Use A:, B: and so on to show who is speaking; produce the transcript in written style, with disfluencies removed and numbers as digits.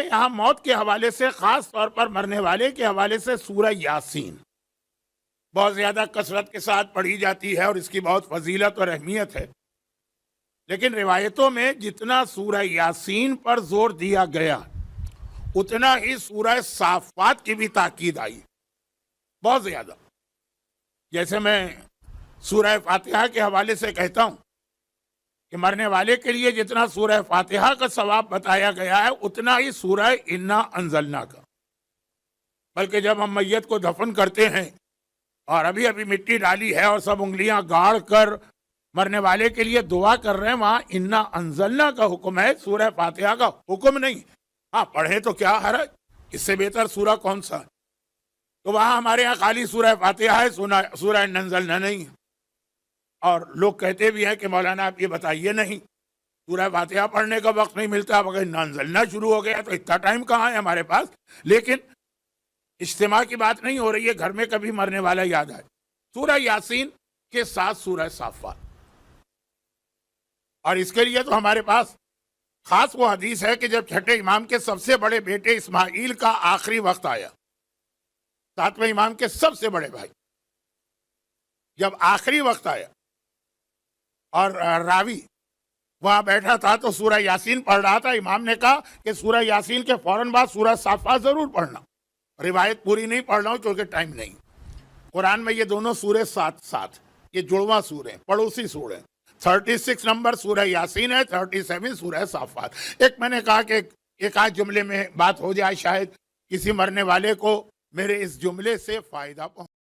A: یہاں موت کے حوالے سے خاص طور پر مرنے والے کے حوالے سے سورہ یاسین بہت زیادہ کثرت کے ساتھ پڑھی جاتی ہے اور اس کی بہت فضیلت اور اہمیت ہے، لیکن روایتوں میں جتنا سورہ یاسین پر زور دیا گیا اتنا ہی سورہ صافات کی بھی تاکید آئی، بہت زیادہ۔ جیسے میں سورہ فاتحہ کے حوالے سے کہتا ہوں کہ مرنے والے کے لیے جتنا سورہ فاتحہ کا ثواب بتایا گیا ہے اتنا ہی سورہ انا انزلنا کا، بلکہ جب ہم میت کو دفن کرتے ہیں اور ابھی مٹی ڈالی ہے اور سب انگلیاں گاڑ کر مرنے والے کے لیے دعا کر رہے ہیں، وہاں انا انزلنا کا حکم ہے، سورہ فاتحہ کا حکم نہیں۔ ہاں پڑھیں تو کیا حرج، اس سے بہتر سورہ کون سا؟ تو وہاں ہمارے ہاں خالی سورہ فاتحہ ہے، سورہ انا انزلنا نہیں ہے۔ اور لوگ کہتے بھی ہیں کہ مولانا آپ یہ بتائیے نہیں، سورہ فاتحہ پڑھنے کا وقت نہیں ملتا، اگر انا انزلنا شروع ہو گیا تو اتنا ٹائم کہاں ہے ہمارے پاس؟ لیکن اجتماع کی بات نہیں ہو رہی ہے، گھر میں کبھی مرنے والا یاد آئے، سورہ یاسین کے ساتھ سورہ صافات۔ اور اس کے لیے تو ہمارے پاس خاص وہ حدیث ہے کہ جب چھٹے امام کے سب سے بڑے بیٹے اسماعیل کا آخری وقت آیا، ساتویں امام کے سب سے بڑے بھائی، جب آخری وقت آیا اور راوی وہاں بیٹھا تھا تو سورہ یاسین پڑھ رہا تھا، امام نے کہا کہ سورہ یاسین کے فوراً بعد سورہ صافات ضرور پڑھنا۔ روایت پوری نہیں پڑھ رہا ہوں کیونکہ ٹائم نہیں۔ قرآن میں یہ دونوں سورے ساتھ ساتھ، یہ جڑواں سورے، پڑوسی سورے، 36 نمبر سورہ یاسین ہے، 37 سورہ صافات۔ ایک میں نے کہا کہ ایک آدھ جملے میں بات ہو جائے، شاید کسی مرنے والے کو میرے اس جملے سے فائدہ پہنچے۔